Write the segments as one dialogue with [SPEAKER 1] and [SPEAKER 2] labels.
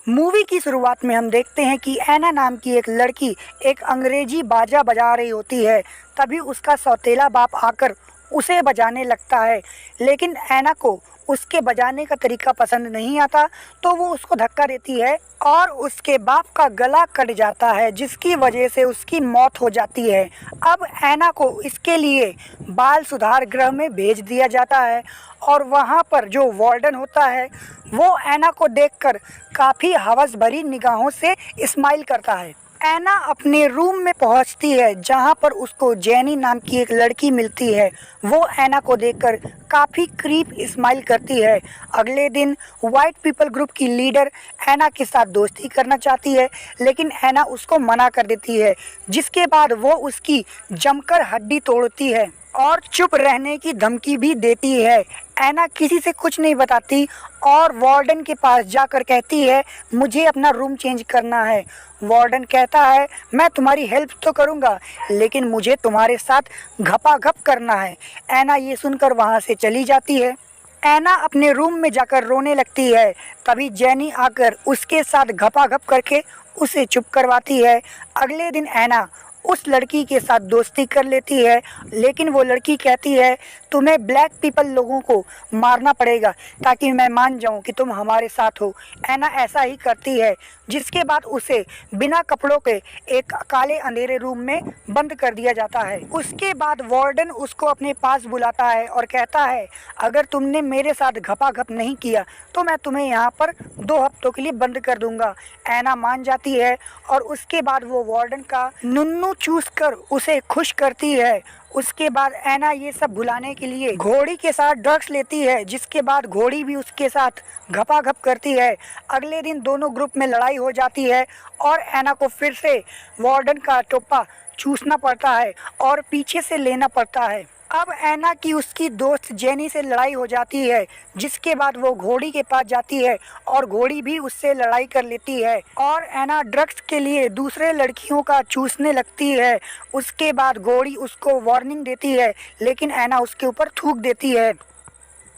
[SPEAKER 1] Movie की शुरुआत में हम देखते हैं कि ऐना नाम की एक लड़की एक अंग्रेजी बाजा बजा रही होती है। तभी उसका सौतेला बाप आकर उसे बजाने लगता है, लेकिन ऐना को उसके बजाने का तरीका पसंद नहीं आता, तो वो उसको धक्का देती है और उसके बाप का गला कट जाता है, जिसकी वजह से उसकी मौत हो जाती है। अब ऐना को इसके लिए बाल सुधार गृह में भेज दिया जाता है और वहाँ पर जो वार्डन होता है वो ऐना को देखकर काफ़ी हवस भरी निगाहों से स्माइल करता है। ऐना अपने रूम में पहुंचती है जहां पर उसको जेनी नाम की एक लड़की मिलती है। वो ऐना को देखकर काफ़ी क्रीप स्माइल करती है। अगले दिन वाइट पीपल ग्रुप की लीडर ऐना के साथ दोस्ती करना चाहती है, लेकिन ऐना उसको मना कर देती है, जिसके बाद वो उसकी जमकर हड्डी तोड़ती है और चुप रहने की धमकी भी देती है। ऐना किसी से कुछ नहीं बताती और वार्डन के पास जाकर कहती है, मुझे अपना रूम चेंज करना है। वार्डन कहता है, मैं तुम्हारी हेल्प तो करूँगा, लेकिन मुझे तुम्हारे साथ घपाघप करना है। ऐना ये सुनकर वहाँ से चली जाती है। ऐना अपने रूम में जाकर रोने लगती है। तभी जेनी आकर उसके साथ घपाघप करके उसे चुप करवाती है। अगले दिन ऐना उस लड़की के साथ दोस्ती कर लेती है, लेकिन वो लड़की कहती है, तुम्हें ब्लैक पीपल लोगों को मारना पड़ेगा ताकि मैं मान जाऊं कि तुम हमारे साथ हो। ऐना ऐसा ही करती है, जिसके बाद उसे बिना कपड़ों के एक काले अंधेरे रूम में बंद कर दिया जाता है। उसके बाद वार्डन उसको अपने पास बुलाता है और कहता है, अगर तुमने मेरे साथ घपाघप नहीं किया तो मैं तुम्हें यहाँ पर 2 हफ्तों के लिए बंद कर दूंगा। ऐना मान जाती है और उसके बाद वो वार्डन का नुन्नू चूस कर उसे खुश करती है। उसके बाद ऐना ये सब भुलाने के लिए घोड़ी के साथ ड्रग्स लेती है, जिसके बाद घोड़ी भी उसके साथ घपाघप करती है। अगले दिन दोनों ग्रुप में लड़ाई हो जाती है और ऐना को फिर से वार्डन का टोपा चूसना पड़ता है और पीछे से लेना पड़ता है। अब ऐना की उसकी दोस्त जेनी से लड़ाई हो जाती है, जिसके बाद वो घोड़ी के पास जाती है और घोड़ी भी उससे लड़ाई कर लेती है और ऐना ड्रग्स के लिए दूसरे लड़कियों का चूसने लगती है। उसके बाद घोड़ी उसको वार्निंग देती है, लेकिन ऐना उसके ऊपर थूक देती है।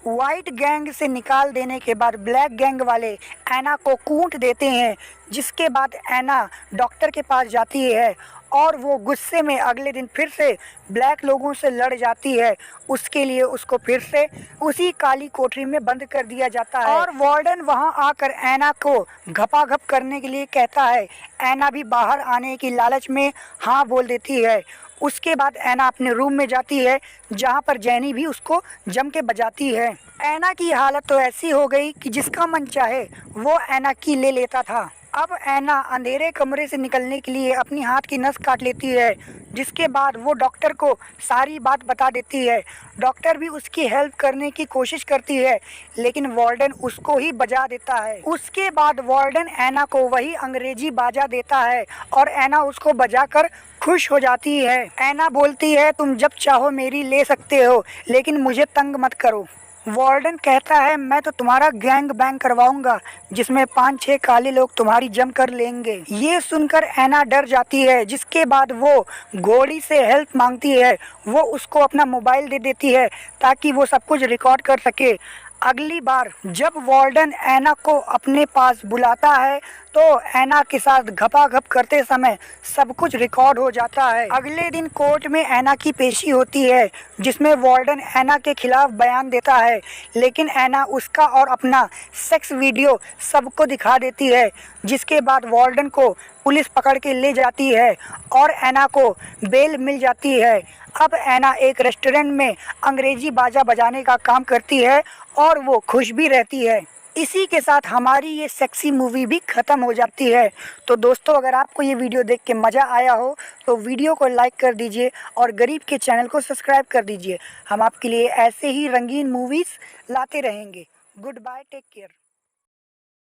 [SPEAKER 1] वाइट गैंग से निकाल देने के बाद ब्लैक गैंग वाले ऐना को कूट देते हैं, जिसके बाद ऐना डॉक्टर के पास जाती है और वो गुस्से में अगले दिन फिर से ब्लैक लोगों से लड़ जाती है। उसके लिए उसको फिर से उसी काली कोठरी में बंद कर दिया जाता है और वार्डन वहां आकर ऐना को घपाघप करने के लिए कहता है। ऐना भी बाहर आने की लालच में हाँ बोल देती है। उसके बाद ऐना अपने रूम में जाती है, जहां पर जेनी भी उसको जम के बजाती है। ऐना की हालत तो ऐसी हो गई कि जिसका मन चाहे वो ऐना की ले लेता था। अब ऐना अंधेरे कमरे से निकलने के लिए अपनी हाथ की नस काट लेती है, जिसके बाद वो डॉक्टर को सारी बात बता देती है। डॉक्टर भी उसकी हेल्प करने की कोशिश करती है, लेकिन वार्डन उसको ही बजा देता है। उसके बाद वार्डन ऐना को वही अंग्रेजी बाजा देता है और ऐना उसको बजाकर खुश हो जाती है। ऐना बोलती है, तुम जब चाहो मेरी ले सकते हो, लेकिन मुझे तंग मत करो। वार्डन कहता है, मैं तो तुम्हारा गैंग बैंग करवाऊंगा, जिसमें 5-6 काले लोग तुम्हारी जम कर लेंगे। ये सुनकर ऐना डर जाती है, जिसके बाद वो घोड़ी से हेल्प मांगती है। वो उसको अपना मोबाइल दे देती है ताकि वो सब कुछ रिकॉर्ड कर सके। अगली बार जब वार्डन ऐना को अपने पास बुलाता है तो ऐना के साथ घपाघप करते समय सब कुछ रिकॉर्ड हो जाता है। अगले दिन कोर्ट में ऐना की पेशी होती है, जिसमें वार्डन ऐना के खिलाफ बयान देता है, लेकिन ऐना उसका और अपना सेक्स वीडियो सबको दिखा देती है। जिसके बाद वार्डन को पुलिस पकड़ के ले जाती है और ऐना को बेल मिल जाती है। अब ऐना एक रेस्टोरेंट में अंग्रेजी बाजा बजाने का काम करती है और वो खुश भी रहती है। इसी के साथ हमारी ये सेक्सी मूवी भी ख़त्म हो जाती है। तो दोस्तों, अगर आपको ये वीडियो देख के मज़ा आया हो तो वीडियो को लाइक कर दीजिए और गरीब के चैनल को सब्सक्राइब कर दीजिए। हम आपके लिए ऐसे ही रंगीन मूवीज़ लाते रहेंगे। Goodbye, take care.